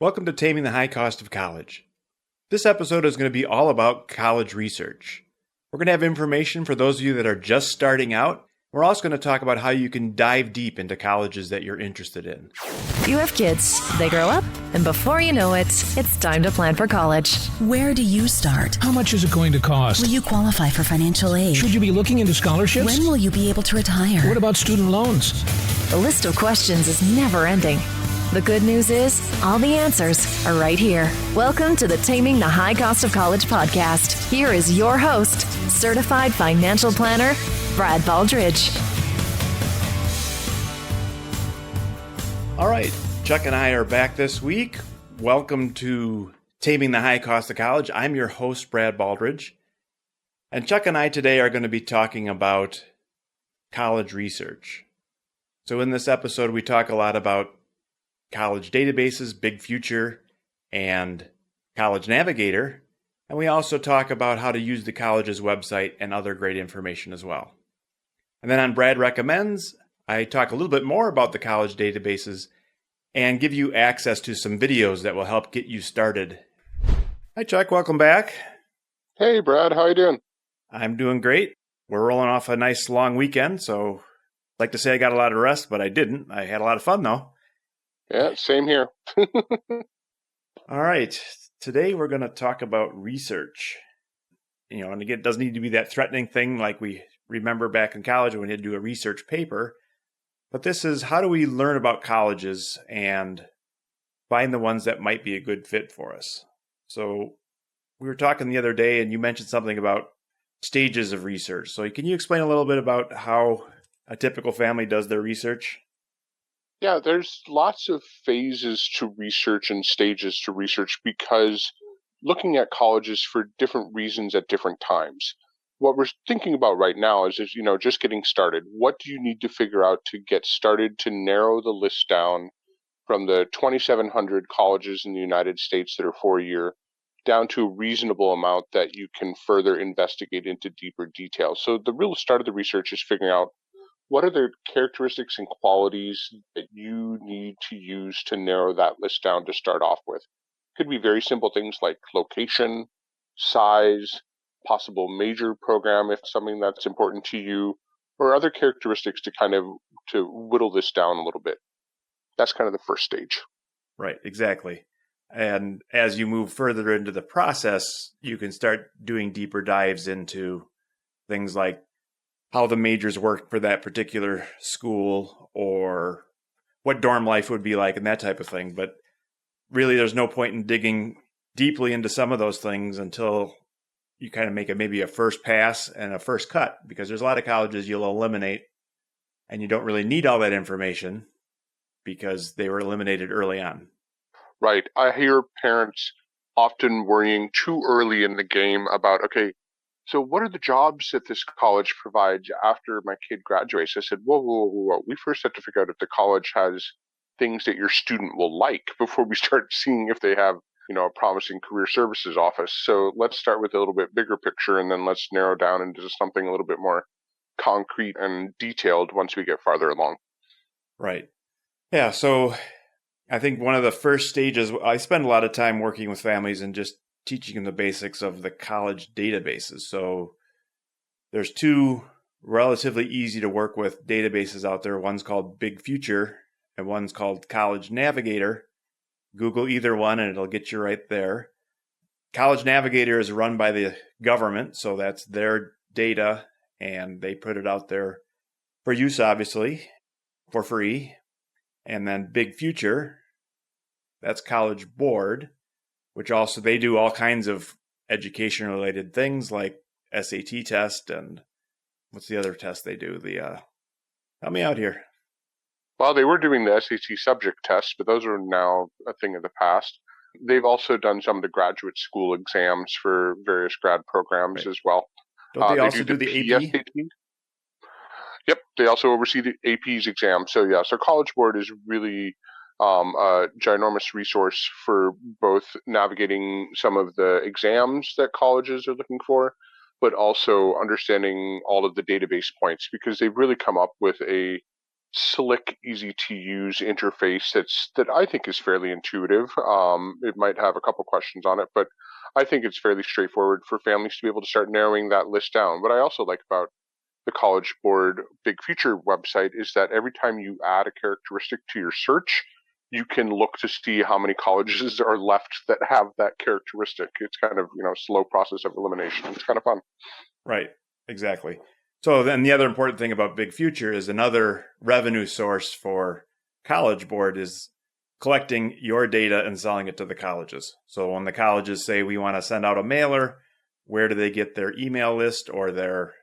Welcome to Taming the High Cost of College. This episode is going to be all about college research. We're going to have information for those of you that are just starting out. We're also going to talk about how you can dive deep into colleges that you're interested in. You have kids, they grow up, and before you know it, it's time to plan for college. Where do you start? How much is it going to cost? Will you qualify for financial aid? Should you be looking into scholarships? When will you be able to retire? What about student loans? The list of questions is never ending. The good news is, all the answers are right here. Welcome to the Taming the High Cost of College podcast. Here is your host, certified financial planner, Brad Baldridge. All right, Chuck and I are back this week. Welcome to Taming the High Cost of College. I'm your host, Brad Baldridge. And Chuck and I today are going to be talking about college research. So in this episode, we talk a lot about college databases, Big Future, and College Navigator. And we also talk about how to use the college's website and other great information as well. And then on Brad Recommends, I talk a little bit more about the college databases and give you access to some videos that will help get you started. Hi, Chuck. Welcome back. Hey, Brad. How you doing? I'm doing great. We're rolling off a nice long weekend, so I'd like to say I got a lot of rest, but I didn't. I had a lot of fun, though. Yeah, same here. All right. Today we're going to talk about research. And again, it doesn't need to be that threatening thing like we remember back in college when we had to do a research paper. But this is how do we learn about colleges and find the ones that might be a good fit for us. So we were talking the other day and you mentioned something about stages of research. So can you explain a little bit about how a typical family does their research? Yeah, there's lots of phases to research and stages to research because looking at colleges for different reasons at different times. What we're thinking about right now is just getting started. What do you need to figure out to get started to narrow the list down from the 2,700 colleges in the United States that are 4-year down to a reasonable amount that you can further investigate into deeper detail. So the real start of the research is figuring out what are the characteristics and qualities that you need to use to narrow that list down to start off with. Could be very simple things like location, size, possible major program if something that's important to you, or other characteristics to whittle this down a little bit. That's kind of the first stage. Right, exactly. And as you move further into the process, you can start doing deeper dives into things like how the majors work for that particular school or what dorm life would be like and that type of thing. But really, there's no point in digging deeply into some of those things until you kind of make maybe a first pass and a first cut, because there's a lot of colleges you'll eliminate and you don't really need all that information because they were eliminated early on. Right. I hear parents often worrying too early in the game about, okay, so what are the jobs that this college provides after my kid graduates? I said, whoa. We first have to figure out if the college has things that your student will like before we start seeing if they have, a promising career services office. So let's start with a little bit bigger picture, and then let's narrow down into something a little bit more concrete and detailed once we get farther along. Right. Yeah. So I think one of the first stages, I spend a lot of time working with families and just teaching them the basics of the college databases. So there's two relatively easy to work with databases out there. One's called Big Future and one's called College Navigator. Google either one and it'll get you right there. College Navigator is run by the government, so that's their data and they put it out there for use, obviously, for free. And then Big Future, that's College Board, which also they do all kinds of education related things like SAT test and what's the other test they do? Help me out here. Well, they were doing the SAT subject tests, but those are now a thing of the past. They've also done some of the graduate school exams for various grad programs as well. Don't they also do the AP? SAT? Yep, they also oversee the AP's exam. So College Board is really a ginormous resource for both navigating some of the exams that colleges are looking for, but also understanding all of the database points, because they've really come up with a slick, easy to use interface that I think is fairly intuitive. It might have a couple questions on it, but I think it's fairly straightforward for families to be able to start narrowing that list down. What I also like about the College Board Big Future website is that every time you add a characteristic to your search, you can look to see how many colleges are left that have that characteristic. It's kind of, slow process of elimination. It's kind of fun. Right, exactly. So then the other important thing about Big Future is another revenue source for College Board is collecting your data and selling it to the colleges. So when the colleges say we want to send out a mailer, where do they get their email list or their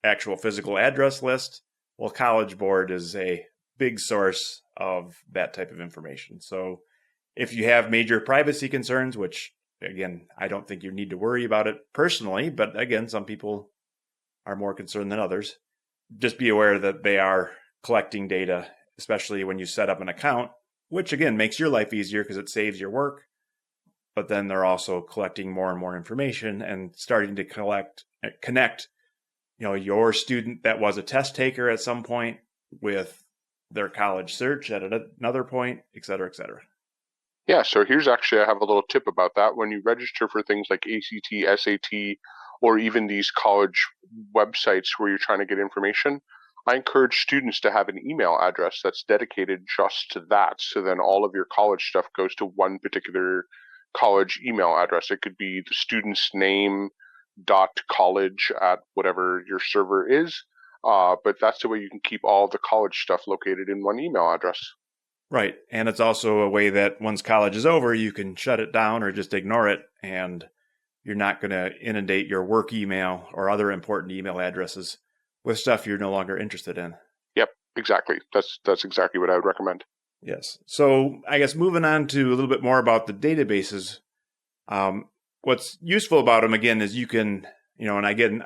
actual physical address list? Well, College Board is a big source of that type of information. So if you have major privacy concerns, which again, I don't think you need to worry about it personally, but again, some people are more concerned than others. Just be aware that they are collecting data, especially when you set up an account, which again makes your life easier because it saves your work. But then they're also collecting more and more information and starting to connect, your student that was a test taker at some point with their college search at another point, et cetera, et cetera. Yeah, so here's actually, I have a little tip about that. When you register for things like ACT, SAT, or even these college websites where you're trying to get information, I encourage students to have an email address that's dedicated just to that. So then all of your college stuff goes to one particular college email address. It could be the student's name .college at whatever your server is. But that's the way you can keep all the college stuff located in one email address. Right. And it's also a way that once college is over, you can shut it down or just ignore it. And you're not going to inundate your work email or other important email addresses with stuff you're no longer interested in. Yep, exactly. That's exactly what I would recommend. Yes. So I guess moving on to a little bit more about the databases, what's useful about them, again, is you can, and again,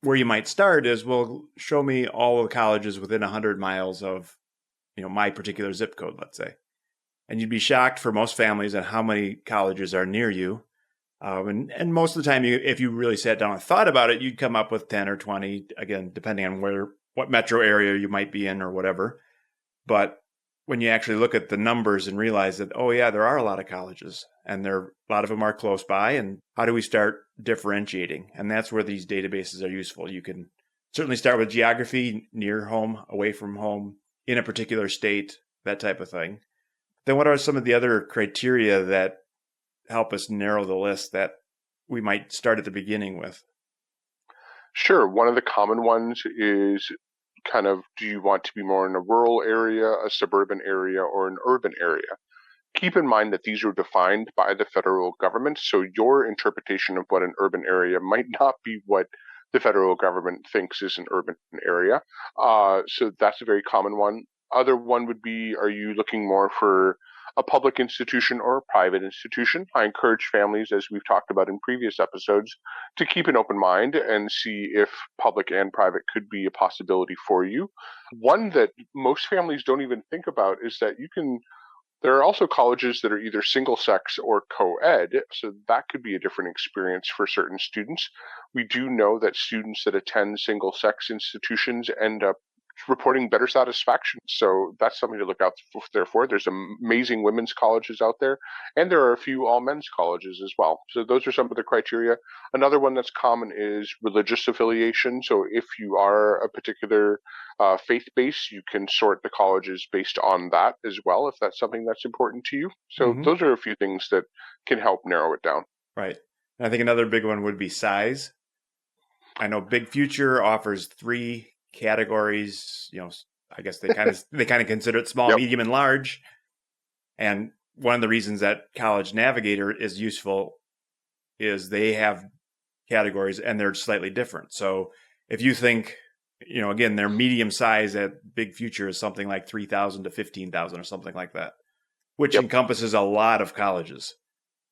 where you might start is, well, show me all the colleges within 100 miles of, my particular zip code, let's say. And you'd be shocked for most families at how many colleges are near you. And most of the time, if you really sat down and thought about it, you'd come up with 10 or 20, again, depending on what metro area you might be in or whatever. But when you actually look at the numbers and realize that, oh yeah, there are a lot of colleges and a lot of them are close by, and how do we start differentiating? And that's where these databases are useful. You can certainly start with geography, near home, away from home, in a particular state, that type of thing. Then what are some of the other criteria that help us narrow the list that we might start at the beginning with? Sure. One of the common ones is kind of, do you want to be more in a rural area, a suburban area, or an urban area? Keep in mind that these are defined by the federal government, so your interpretation of what an urban area might not be what the federal government thinks is an urban area. So that's a very common one. Other one would be, are you looking more for a public institution or a private institution? I encourage families, as we've talked about in previous episodes, to keep an open mind and see if public and private could be a possibility for you. One that most families don't even think about is that there are also colleges that are either single sex or co-ed, so that could be a different experience for certain students. We do know that students that attend single sex institutions end up reporting better satisfaction. So that's something to look out there for. There's amazing women's colleges out there, and there are a few all men's colleges as well. So those are some of the criteria. Another one that's common is religious affiliation. So if you are a particular faith base, you can sort the colleges based on that as well, if that's something that's important to you. So those are a few things that can help narrow it down. Right. And I think another big one would be size. I know Big Future offers 3 categories. I guess they kind of consider it small, medium, and large. And one of the reasons that College Navigator is useful is they have categories and they're slightly different. So if you think, again, their medium size at Big Future is something like 3,000 to 15,000 or something like that, which encompasses a lot of colleges.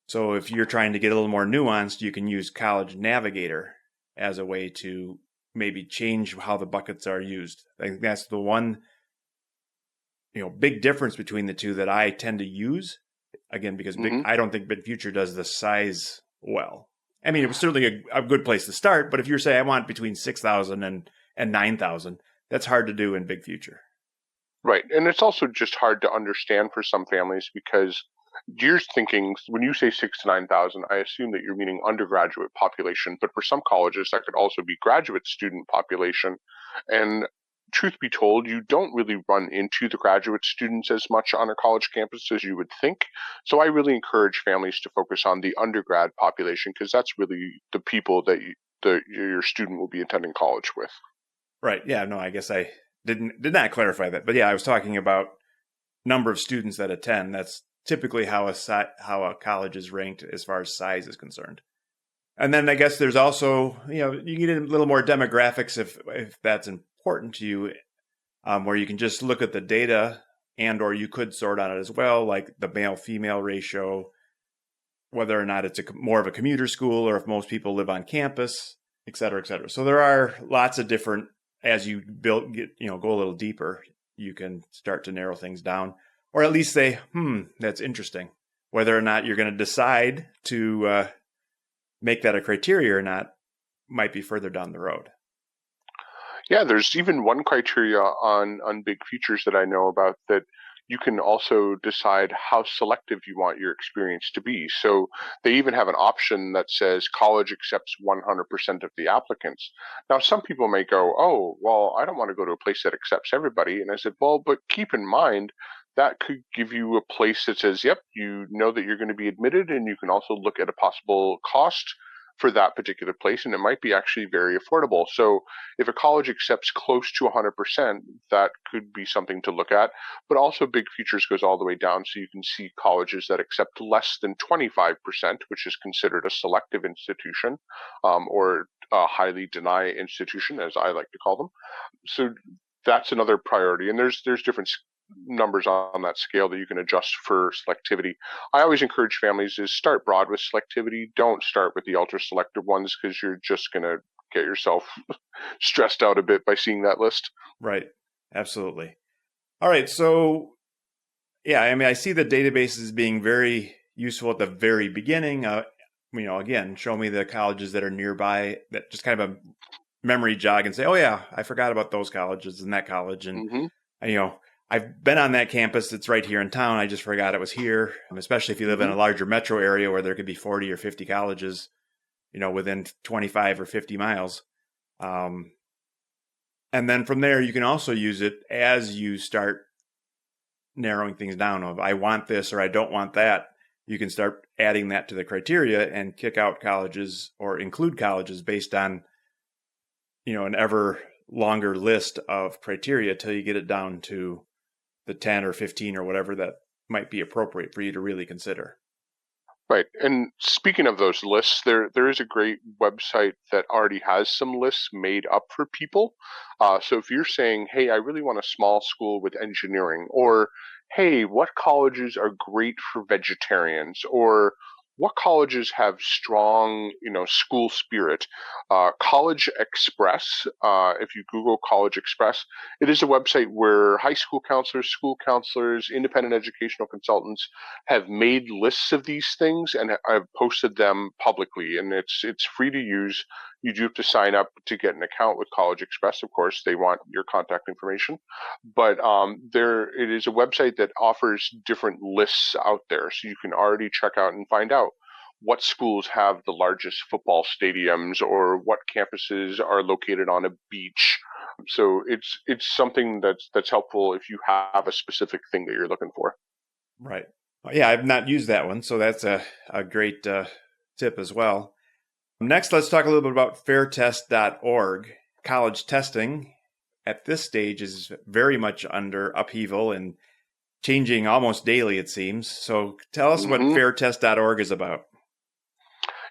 So if you're trying to get a little more nuanced, you can use College Navigator as a way to maybe change how the buckets are used. I think that's the one, big difference between the two that I tend to use. Again, because I don't think Big Future does the size well. I mean, it was certainly a good place to start, but if you're saying I want between 6,000 and 9,000, that's hard to do in Big Future. Right. And it's also just hard to understand for some families because you're thinking when you say 6 to 9,000, I assume that you're meaning undergraduate population, but for some colleges that could also be graduate student population. And truth be told, you don't really run into the graduate students as much on a college campus as you would think. So I really encourage families to focus on the undergrad population because that's really the people that your student will be attending college with. Right. Yeah. No, I guess I did not clarify that. But yeah, I was talking about number of students that attend. That's typically how a college is ranked as far as size is concerned. And then I guess there's also, you get a little more demographics if that's important to you, where you can just look at the data or you could sort on it as well, like the male-female ratio, whether or not it's more of a commuter school or if most people live on campus, et cetera, et cetera. So there are lots of different, as you go a little deeper, you can start to narrow things down or at least say, that's interesting. Whether or not you're going to decide to make that a criteria or not might be further down the road. Yeah, there's even one criteria on big features that I know about that you can also decide how selective you want your experience to be. So they even have an option that says college accepts 100% of the applicants. Now, some people may go, oh, well, I don't want to go to a place that accepts everybody. And I said, well, but keep in mind, that could give you a place that says, yep, you know that you're going to be admitted, and you can also look at a possible cost for that particular place, and it might be actually very affordable. So if a college accepts close to 100%, that could be something to look at. But also Big Features goes all the way down, so you can see colleges that accept less than 25%, which is considered a selective institution, or a highly deny institution, as I like to call them. So that's another priority. And there's different numbers on that scale that you can adjust for selectivity. I always encourage families is start broad with selectivity. Don't start with the ultra selective ones because you're just going to get yourself stressed out a bit by seeing that list. Right. Absolutely. All right. So yeah, I mean, I see the databases being very useful at the very beginning. Again, show me the colleges that are nearby, that just kind of a memory jog and say, oh yeah, I forgot about those colleges and that college. And, I've been on that campus. It's right here in town. I just forgot it was here, especially if you live in a larger metro area where there could be 40 or 50 colleges, within 25 or 50 miles. And then from there, you can also use it as you start narrowing things down of I want this or I don't want that. You can start adding that to the criteria and kick out colleges or include colleges based on, an ever longer list of criteria till you get it down to the 10 or 15 or whatever that might be appropriate for you to really consider. Right. And speaking of those lists, there is a great website that already has some lists made up for people. So if you're saying, hey, I really want a small school with engineering, or hey, what colleges are great for vegetarians, or what colleges have strong, school spirit? College Express, if you Google College Express, it is a website where high school counselors, school counselors, independent educational consultants have made lists of these things and have posted them publicly. And it's free to use. You do have to sign up to get an account with College Express. Of course, they want your contact information. But it is a website that offers different lists out there. So you can already check out and find out what schools have the largest football stadiums or what campuses are located on a beach. So it's something that's helpful if you have a specific thing that you're looking for. Right. Yeah, I've not used that one. So that's a great tip as well. Next, let's talk a little bit about fairtest.org. College testing at this stage is very much under upheaval and changing almost daily, it seems. So tell us what fairtest.org is about.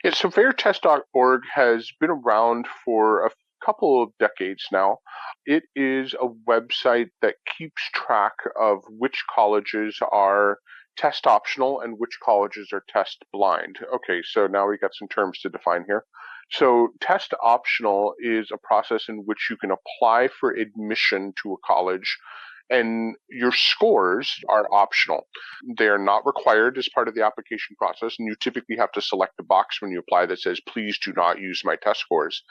Yeah, so fairtest.org has been around for a couple of decades now. It is a website that keeps track of which colleges are test optional and which colleges are test blind. Okay, so now we got some terms to define here. So test optional is a process in which you can apply for admission to a college and your scores are optional. They are not required as part of the application process, and you typically have to select a box when you apply that says, please do not use my test scores.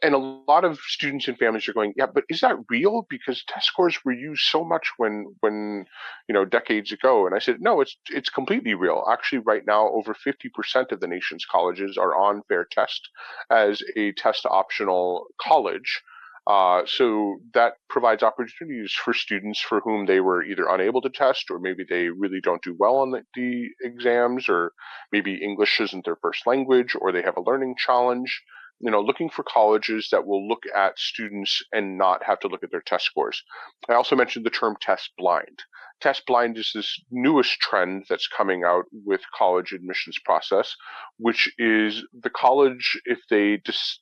And a lot of students and families are going, yeah, but is that real? Because test scores were used so much when decades ago. And I said, no, it's completely real. Actually, right now, over 50% of the nation's colleges are on fair test as a test optional college. So that provides opportunities for students for whom they were either unable to test, or maybe they really don't do well on the exams, or maybe English isn't their first language, or they have a learning challenge. Looking for colleges that will look at students and not have to look at their test scores. I also mentioned the term test blind. Test blind is this newest trend that's coming out with college admissions process, which is the college, if they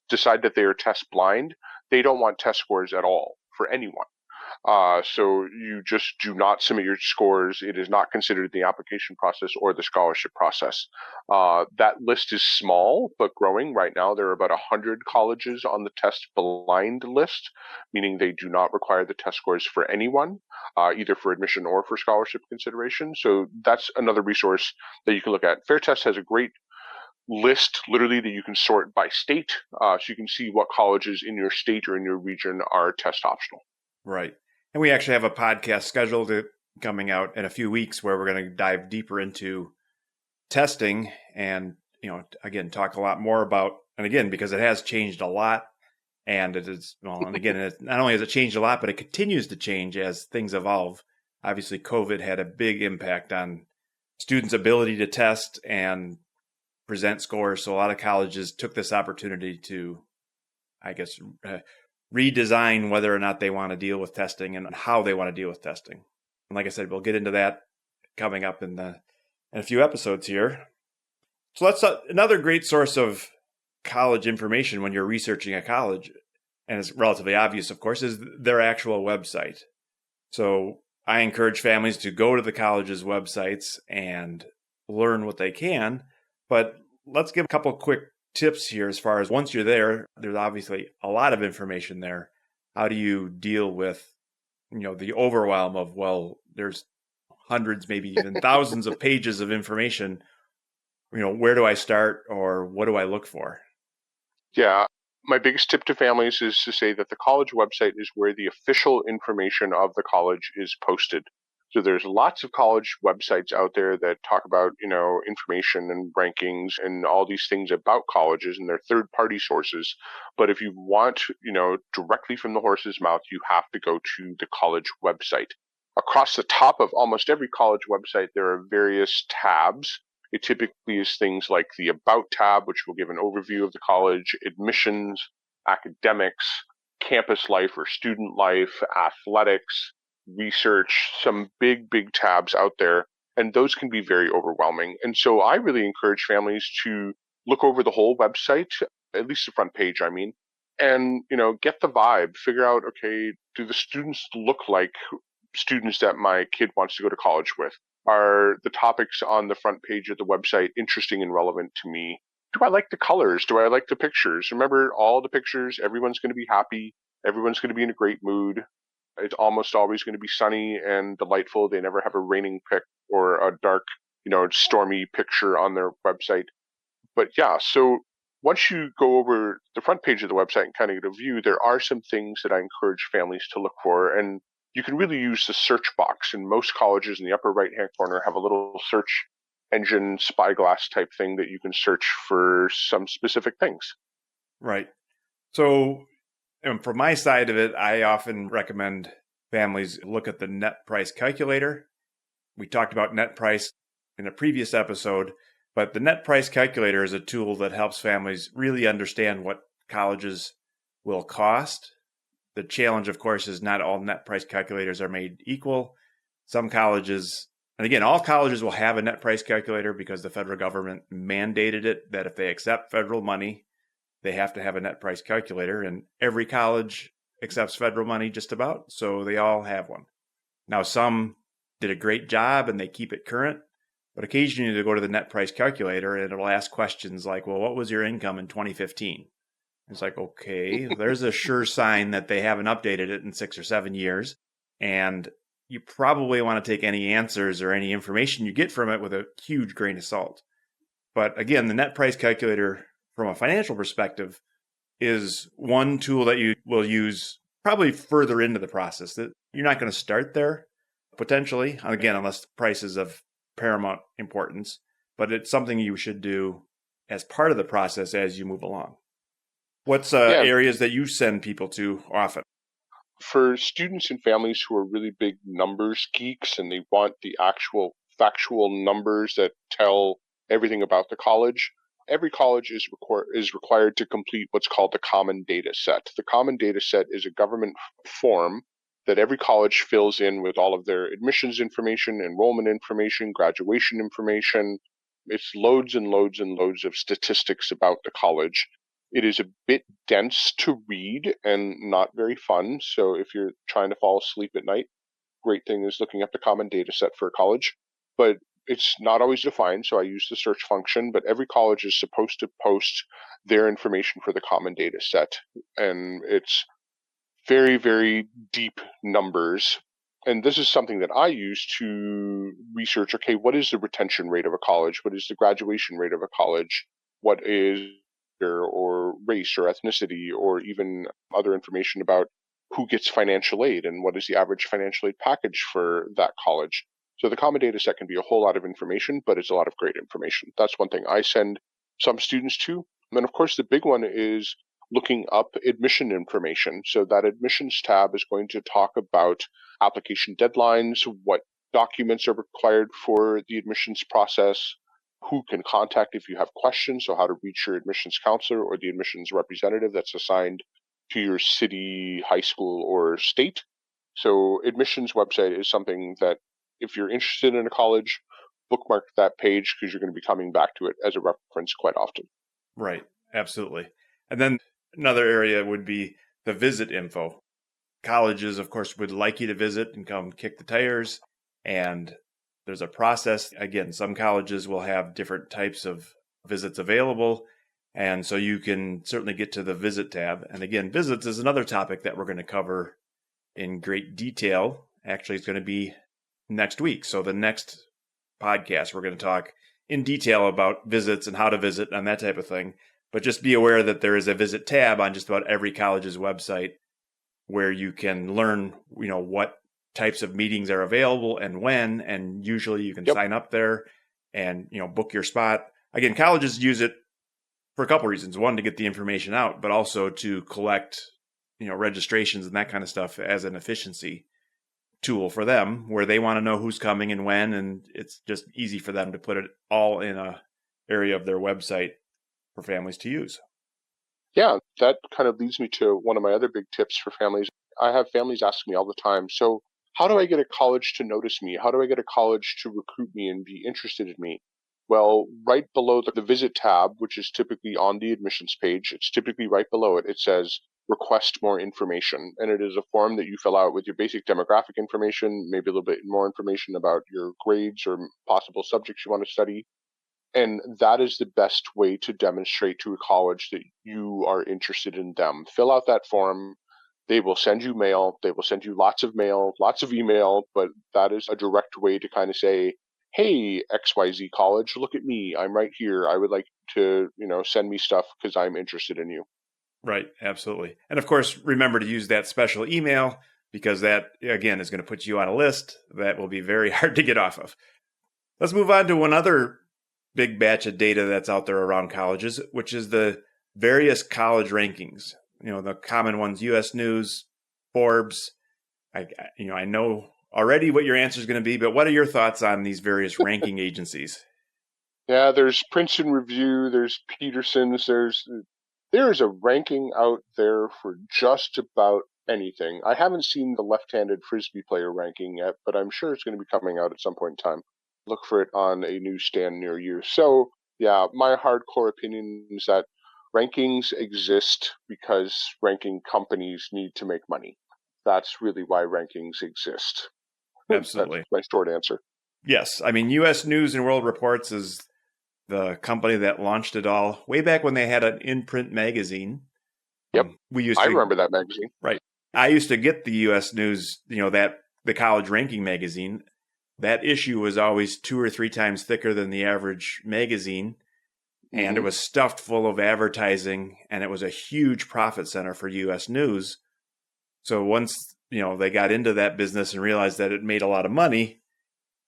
decide that they are test blind, they don't want test scores at all for anyone. So you just do not submit your scores. It is not considered the application process or the scholarship process. That list is small, but growing. Right now, there are about 100 colleges on the test blind list, meaning they do not require the test scores for anyone, either for admission or for scholarship consideration. So that's another resource that you can look at. Fair Test has a great list, literally, that you can sort by state, so you can see what colleges in your state or in your region are test optional. Right. And we actually have a podcast scheduled coming out in a few weeks where we're going to dive deeper into testing and, again, talk a lot more about, and again, because it has changed a lot, and it is, and again, not only has it changed a lot, but it continues to change as things evolve. Obviously, COVID had a big impact on students' ability to test and present scores. So a lot of colleges took this opportunity to, I guess, redesign whether or not they want to deal with testing and how they want to deal with testing. And like I said, we'll get into that coming up in a few episodes here. So that's another great source of college information when you're researching a college, and it's relatively obvious, of course, is their actual website. So I encourage families to go to the college's websites and learn what they can, but let's give a couple quick tips here as far as once you're there, there's obviously a lot of information there. How do you deal with, the overwhelm of, there's hundreds, maybe even thousands of pages of information. Where do I start, or what do I look for? Yeah. My biggest tip to families is to say that the college website is where the official information of the college is posted. So there's lots of college websites out there that talk about, information and rankings and all these things about colleges, and they're third-party sources. But if you want, directly from the horse's mouth, you have to go to the college website. Across the top of almost every college website, there are various tabs. It typically is things like the About tab, which will give an overview of the college, admissions, academics, campus life or student life, athletics, research, some big tabs out there, and those can be very overwhelming. And so I really encourage families to look over the whole website, at least the front page, and get the vibe, figure out, okay, do the students look like students that my kid wants to go to college with? Are the topics on the front page of the website interesting and relevant to me? Do I like the colors? Do I like the pictures? Remember, all the pictures, everyone's going to be happy. Everyone's going to be in a great mood. It's almost always going to be sunny and delightful. They never have a raining pic or a dark, stormy picture on their website. But yeah, so once you go over the front page of the website and kind of get a view, there are some things that I encourage families to look for. And you can really use the search box. And most colleges in the upper right-hand corner have a little search engine spyglass type thing that you can search for some specific things. Right. So from my side of it, I often recommend families look at the net price calculator. We talked about net price in a previous episode, but the net price calculator is a tool that helps families really understand what colleges will cost. The challenge, of course, is not all net price calculators are made equal. Some colleges, and again, all colleges will have a net price calculator because the federal government mandated it, that if they accept federal money, they have to have a net price calculator, and every college accepts federal money just about, so they all have one. Now, some did a great job and they keep it current, but occasionally they go to the net price calculator and it'll ask questions like, well, what was your income in 2015? It's like, okay, there's a sure sign that they haven't updated it in 6 or 7 years, and you probably want to take any answers or any information you get from it with a huge grain of salt. But again, the net price calculator, from a financial perspective, is one tool that you will use probably further into the process. That you're not going to start there, potentially, again, unless the price is of paramount importance, but it's something you should do as part of the process as you move along. What's areas that you send people to often? For students and families who are really big numbers geeks and they want the actual factual numbers that tell everything about the college, every college is required to complete what's called the Common Data Set. The Common Data Set is a government form that every college fills in with all of their admissions information, enrollment information, graduation information. It's loads and loads and loads of statistics about the college. It is a bit dense to read and not very fun. So if you're trying to fall asleep at night, great thing is looking up the Common Data Set for a college. But it's not always defined, so I use the search function. But every college is supposed to post their information for the Common Data Set. And it's very, very deep numbers. And this is something that I use to research, okay, what is the retention rate of a college? What is the graduation rate of a college? What is or race or ethnicity, or even other information about who gets financial aid and what is the average financial aid package for that college. So the Common Data Set can be a whole lot of information, but it's a lot of great information. That's one thing I send some students to. And then, of course, the big one is looking up admission information. So that admissions tab is going to talk about application deadlines, what documents are required for the admissions process, who can contact if you have questions, so how to reach your admissions counselor or the admissions representative that's assigned to your city, high school, or state. So admissions website is something that if you're interested in a college, bookmark that page because you're going to be coming back to it as a reference quite often. Right, absolutely. And then another area would be the visit info. Colleges, of course, would like you to visit and come kick the tires, and there's a process. Again, some colleges will have different types of visits available, and so you can certainly get to the visit tab. And again, visits is another topic that we're going to cover in great detail. Actually, it's going to be next week. So the next podcast, we're going to talk in detail about visits and how to visit and that type of thing. But just be aware that there is a visit tab on just about every college's website where you can learn, what types of meetings are available and when, and usually you can sign up there and, book your spot. Again, colleges use it for a couple reasons. One, to get the information out, but also to collect, registrations and that kind of stuff as an efficiency tool for them, where they want to know who's coming and when, and it's just easy for them to put it all in a area of their website for families to use. Yeah, that kind of leads me to one of my other big tips for families. I have families ask me all the time, so how do I get a college to notice me? How do I get a college to recruit me and be interested in me? Well, right below the visit tab, which is typically on the admissions page, it's typically right below it, it says request more information. And it is a form that you fill out with your basic demographic information, maybe a little bit more information about your grades or possible subjects you want to study. And that is the best way to demonstrate to a college that you are interested in them. Fill out that form. They will send you mail. They will send you lots of mail, lots of email, but that is a direct way to kind of say, hey, XYZ college, look at me. I'm right here. I would like to, send me stuff because I'm interested in you. Right. Absolutely. And of course, remember to use that special email because that, again, is going to put you on a list that will be very hard to get off of. Let's move on to one other big batch of data that's out there around colleges, which is the various college rankings. The common ones, U.S. News, Forbes. I know already what your answer is going to be, but what are your thoughts on these various ranking agencies? Yeah, there's Princeton Review, there's Peterson's, there's a ranking out there for just about anything. I haven't seen the left-handed frisbee player ranking yet, but I'm sure it's going to be coming out at some point in time. Look for it on a newsstand near you. So, yeah, my hardcore opinion is that rankings exist because ranking companies need to make money. That's really why rankings exist. Absolutely. That's my short answer. Yes. I mean, U.S. News and World Reports is the company that launched it all way back when they had an in-print magazine. Yep. I remember that magazine. Right. I used to get the U.S. News, the college ranking magazine. That issue was always 2 or 3 times thicker than the average magazine. and it was stuffed full of advertising, and it was a huge profit center for U.S. News. So once, they got into that business and realized that it made a lot of money,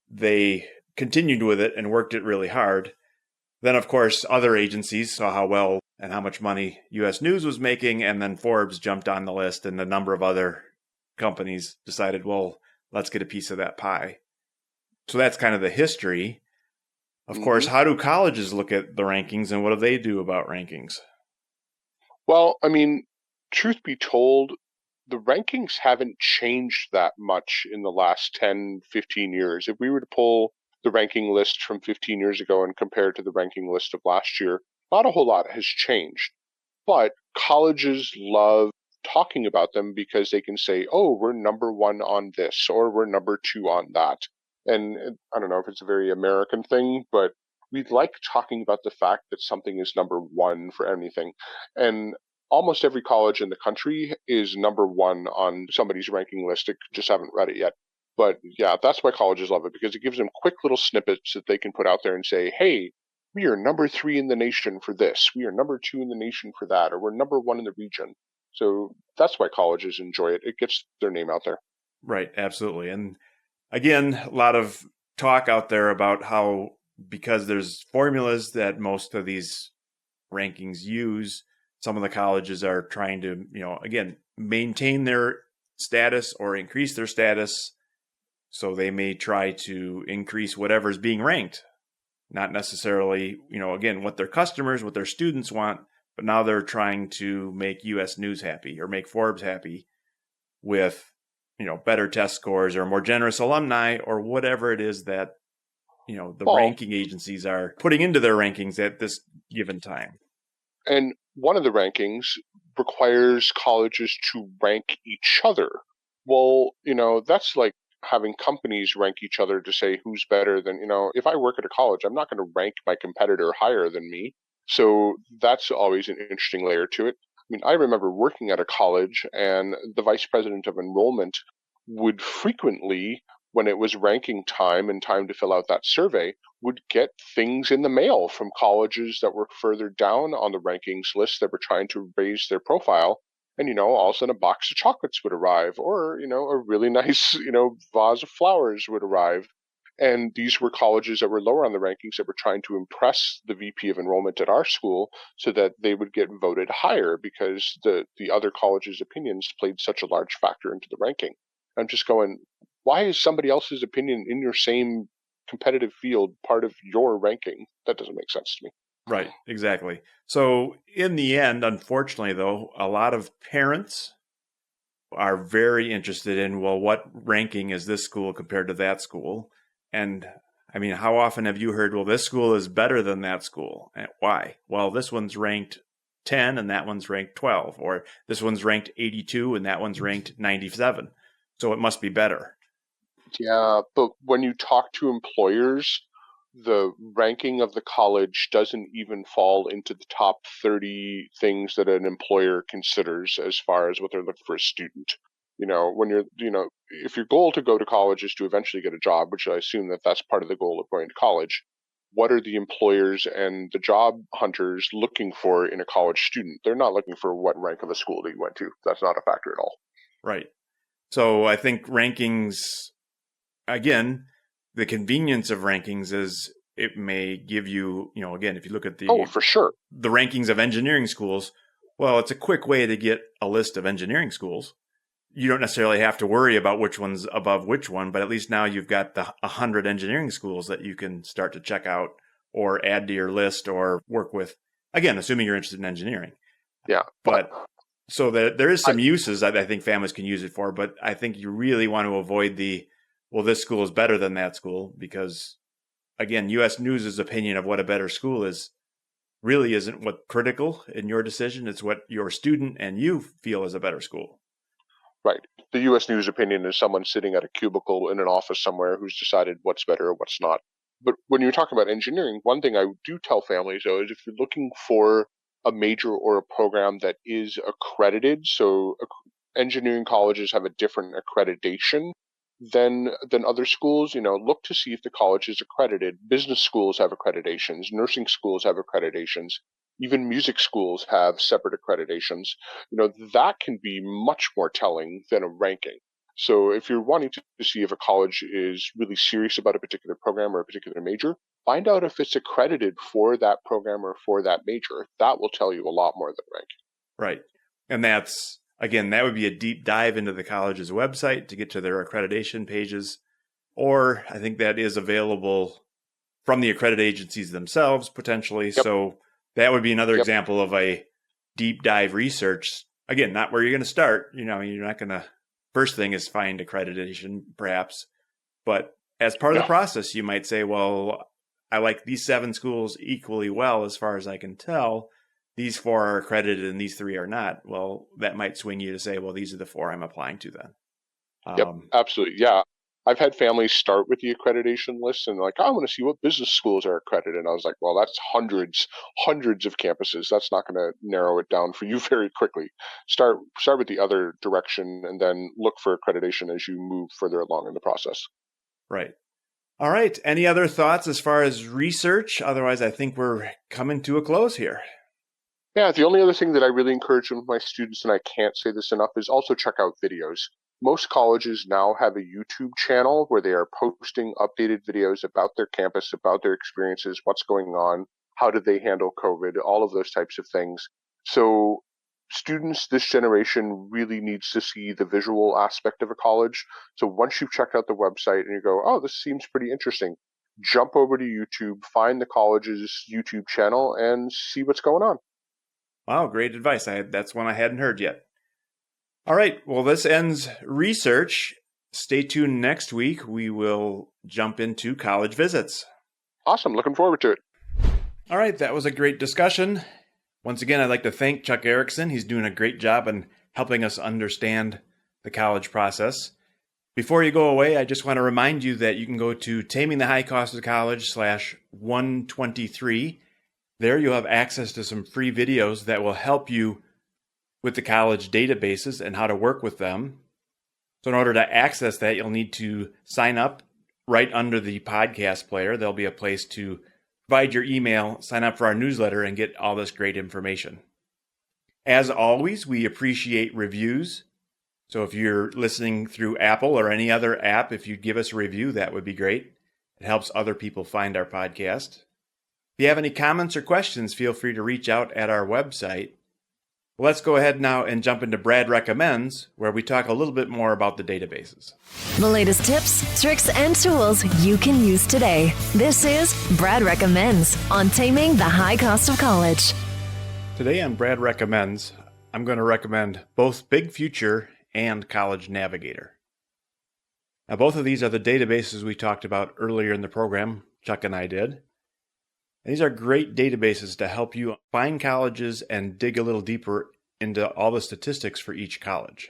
they continued with it and worked it really hard. Then, of course, other agencies saw how well and how much money U.S. News was making, and then Forbes jumped on the list, and a number of other companies decided, well, let's get a piece of that pie. So that's kind of the history. Of course, how do colleges look at the rankings, and what do they do about rankings? Well, truth be told, the rankings haven't changed that much in the last 10, 15 years. If we were to pull the ranking list from 15 years ago and compare it to the ranking list of last year, not a whole lot has changed. But colleges love talking about them because they can say, oh, we're number one on this, or we're number two on that. And I don't know if it's a very American thing, but we like talking about the fact that something is number one for anything. And almost every college in the country is number one on somebody's ranking list. They just haven't read it yet. But yeah, that's why colleges love it, because it gives them quick little snippets that they can put out there and say, hey, we are number 3 in the nation for this. We are number 2 in the nation for that. Or we're number 1 in the region. So that's why colleges enjoy it. It gets their name out there. Right, absolutely. And again, a lot of talk out there about how, because there's formulas that most of these rankings use, some of the colleges are trying to, again, maintain their status or increase their status. So they may try to increase whatever's being ranked, not necessarily, again, what their customers, what their students want, but now they're trying to make U.S. News happy or make Forbes happy with, better test scores or more generous alumni or whatever it is that, ranking agencies are putting into their rankings at this given time. And one of the rankings requires colleges to rank each other. Well, that's like having companies rank each other to say who's better than, if I work at a college, I'm not going to rank my competitor higher than me. So that's always an interesting layer to it. I remember working at a college, and the vice president of enrollment would frequently, when it was ranking time and time to fill out that survey, would get things in the mail from colleges that were further down on the rankings list that were trying to raise their profile. And, all of a sudden a box of chocolates would arrive, or, a really nice, vase of flowers would arrive. And these were colleges that were lower on the rankings that were trying to impress the VP of enrollment at our school so that they would get voted higher, because the other colleges' opinions played such a large factor into the ranking. I'm just going, why is somebody else's opinion in your same competitive field part of your ranking? That doesn't make sense to me. Right, exactly. So in the end, unfortunately, though, a lot of parents are very interested in, well, what ranking is this school compared to that school? And how often have you heard, well, this school is better than that school? And why? Well, this one's ranked 10 and that one's ranked 12, or this one's ranked 82 and that one's ranked 97. So it must be better. Yeah, but when you talk to employers, the ranking of the college doesn't even fall into the top 30 things that an employer considers as far as what they're looking for a student. When you're, if your goal to go to college is to eventually get a job, which I assume that that's part of the goal of going to college, what are the employers and the job hunters looking for in a college student? They're not looking for what rank of a school that you went to. That's not a factor at all. Right. So I think rankings, again, the convenience of rankings is it may give you, again, if you look at for sure, the rankings of engineering schools, well, it's a quick way to get a list of engineering schools. You don't necessarily have to worry about which one's above which one, but at least now you've got the 100 engineering schools that you can start to check out or add to your list or work with, again, assuming you're interested in engineering. Yeah. But so there is some uses I think families can use it for, but I think you really want to avoid this school is better than that school, because, again, U.S. News' opinion of what a better school is really isn't what critical in your decision. It's what your student and you feel is a better school. Right. The U.S. News opinion is someone sitting at a cubicle in an office somewhere who's decided what's better or what's not. But when you're talking about engineering, one thing I do tell families, though, is if you're looking for a major or a program that is accredited, so engineering colleges have a different accreditation than other schools. Look to see if the college is accredited. Business schools have accreditations, nursing schools have accreditations, even music schools have separate accreditations. That can be much more telling than a ranking. So if you're wanting to see if a college is really serious about a particular program or a particular major, find out if it's accredited for that program or for that major. That will tell you a lot more than ranking. Right. And that's, again, that would be a deep dive into the college's website to get to their accreditation pages. Or I think that is available from the accredited agencies themselves, potentially. Yep. So that would be another example of a deep dive research. Again, not where you're going to start. You're not going to, first thing is find accreditation, perhaps. But as part of the process, you might say, well, I like these 7 schools equally well as far as I can tell. These 4 are accredited and these 3 are not. Well, that might swing you to say, well, these are the 4 I'm applying to then. Yep, absolutely. Yeah. I've had families start with the accreditation list and I want to see what business schools are accredited. And I was like, well, that's hundreds of campuses. That's not going to narrow it down for you very quickly. Start with the other direction and then look for accreditation as you move further along in the process. Right. All right. Any other thoughts as far as research? Otherwise, I think we're coming to a close here. Yeah, the only other thing that I really encourage with my students, and I can't say this enough, is also check out videos. Most colleges now have a YouTube channel where they are posting updated videos about their campus, about their experiences, what's going on, how did they handle COVID, all of those types of things. So students this generation really needs to see the visual aspect of a college. So once you've checked out the website and you go, oh, this seems pretty interesting, jump over to YouTube, find the college's YouTube channel and see what's going on. Wow, great advice. That's one I hadn't heard yet. All right, well, this ends research. Stay tuned next week. We will jump into college visits. Awesome. Looking forward to it. All right, that was a great discussion. Once again, I'd like to thank Chuck Erickson. He's doing a great job in helping us understand the college process. Before you go away, I just want to remind you that you can go to Taming the High Cost of College /123. There you'll have access to some free videos that will help you with the college databases and how to work with them. So in order to access that, you'll need to sign up right under the podcast player. There'll be a place to provide your email, sign up for our newsletter, and get all this great information. As always, we appreciate reviews. So if you're listening through Apple or any other app, if you'd give us a review, that would be great. It helps other people find our podcast. If you have any comments or questions, feel free to reach out at our website. Let's go ahead now and jump into Brad Recommends, where we talk a little bit more about the databases. The latest tips, tricks, and tools you can use today. This is Brad Recommends on Taming the High Cost of College. Today on Brad Recommends, I'm going to recommend both Big Future and College Navigator. Now, both of these are the databases we talked about earlier in the program, Chuck and I did. These are great databases to help you find colleges and dig a little deeper into all the statistics for each college.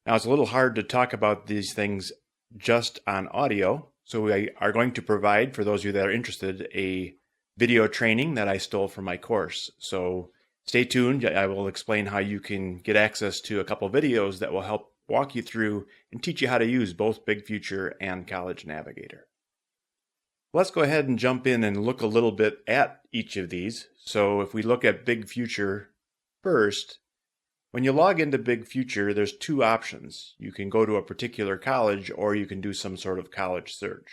Now, it's a little hard to talk about these things just on audio, so we are going to provide, for those of you that are interested, a video training that I stole from my course. So stay tuned. I will explain how you can get access to a couple videos that will help walk you through and teach you how to use both Big Future and College Navigator. Let's go ahead and jump in and look a little bit at each of these. So if we look at Big Future first, when you log into Big Future, there's 2 options. You can go to a particular college or you can do some sort of college search.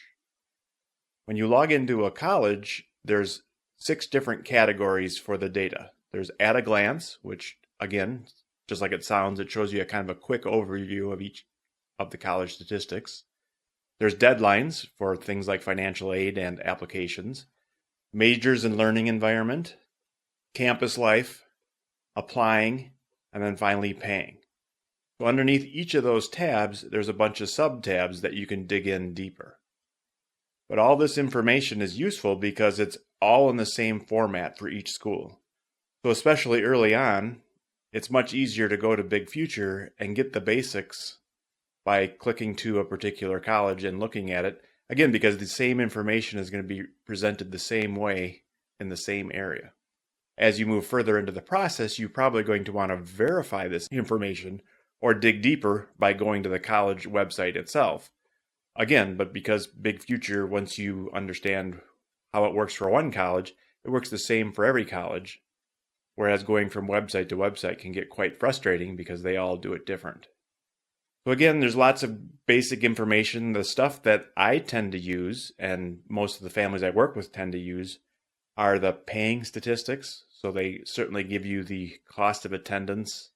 When you log into a college, there's 6 different categories for the data. There's At a Glance, which again, just like it sounds, it shows you a kind of a quick overview of each of the college statistics. There's deadlines for things like financial aid and applications, majors and learning environment, campus life, applying, and then finally paying. So underneath each of those tabs, there's a bunch of sub-tabs that you can dig in deeper. But all this information is useful because it's all in the same format for each school. So especially early on, it's much easier to go to Big Future and get the basics by clicking to a particular college and looking at it, again, because the same information is going to be presented the same way in the same area. As you move further into the process, you're probably going to want to verify this information or dig deeper by going to the college website itself. again, but because Big Future, once you understand how it works for one college, it works the same for every college. Whereas going from website to website can get quite frustrating because they all do it different. So again, there's lots of basic information. The stuff that I tend to use, and most of the families I work with tend to use, are the paying statistics. So they certainly give you the cost of attendance,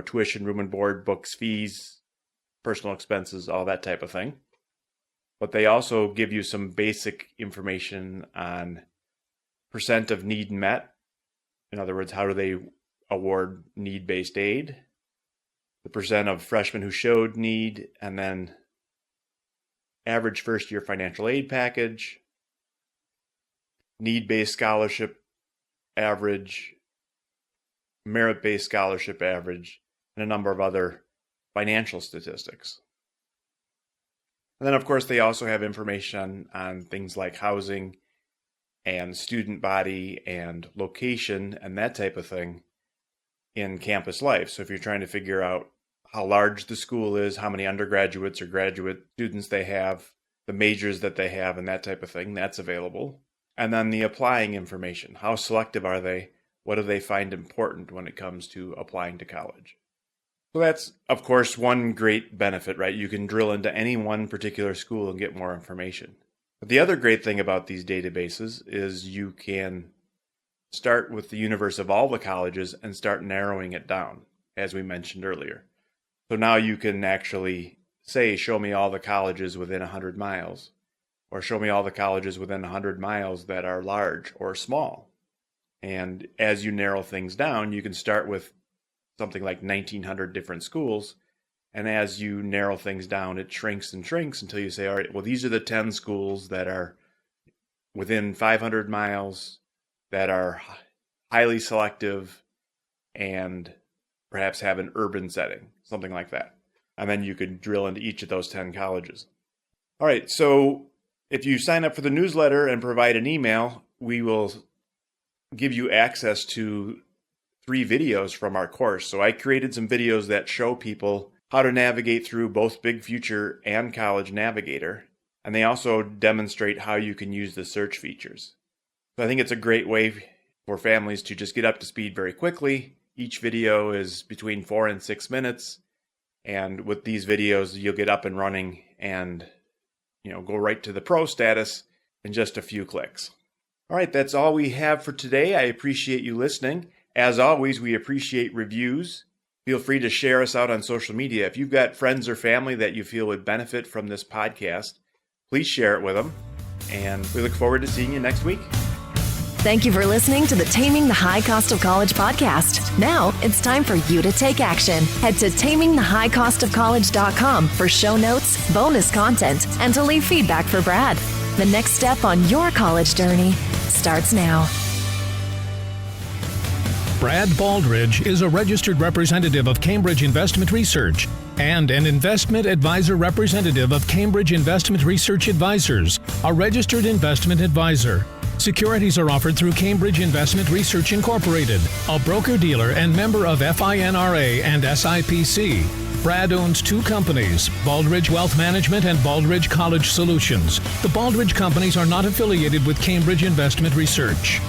tuition, room and board, books, fees, personal expenses, all that type of thing. But they also give you some basic information on percent of need met. In other words, how do they award need-based aid? The percent of freshmen who showed need, and then average first-year financial aid package, need-based scholarship average, merit-based scholarship average, and a number of other financial statistics. And then, of course, they also have information on things like housing and student body and location and that type of thing in campus life. So if you're trying to figure out how large the school is, how many undergraduates or graduate students they have, the majors that they have, and that type of thing, that's available. And then the applying information. How selective are they? What do they find important when it comes to applying to college? So that's, of course, one great benefit, right? You can drill into any one particular school and get more information. But the other great thing about these databases is you can start with the universe of all the colleges and start narrowing it down, as we mentioned earlier. So now you can actually say, show me all the colleges within 100 miles, or show me all the colleges within 100 miles that are large or small. And as you narrow things down, you can start with something like 1,900 different schools. And as you narrow things down, it shrinks and shrinks until you say, all right, well, these are the 10 schools that are within 500 miles, that are highly selective, and perhaps have an urban setting, something like that. And then you could drill into each of those 10 colleges. All right, so if you sign up for the newsletter and provide an email, we will give you access to 3 videos from our course. So I created some videos that show people how to navigate through both Big Future and College Navigator. And they also demonstrate how you can use the search features. So I think it's a great way for families to just get up to speed very quickly. Each video is between 4 and 6 minutes. And with these videos, you'll get up and running and go right to the pro status in just a few clicks. All right, that's all we have for today. I appreciate you listening. As always, we appreciate reviews. Feel free to share us out on social media. If you've got friends or family that you feel would benefit from this podcast, please share it with them. And we look forward to seeing you next week. Thank you for listening to the Taming the High Cost of College podcast. Now it's time for you to take action. Head to tamingthehighcostofcollege.com for show notes, bonus content, and to leave feedback for Brad. The next step on your college journey starts now. Brad Baldridge is a registered representative of Cambridge Investment Research and an investment advisor representative of Cambridge Investment Research Advisors, a registered investment advisor. Securities are offered through Cambridge Investment Research Incorporated, a broker-dealer and member of FINRA and SIPC. Brad owns 2 companies, Baldridge Wealth Management and Baldridge College Solutions. The Baldridge companies are not affiliated with Cambridge Investment Research.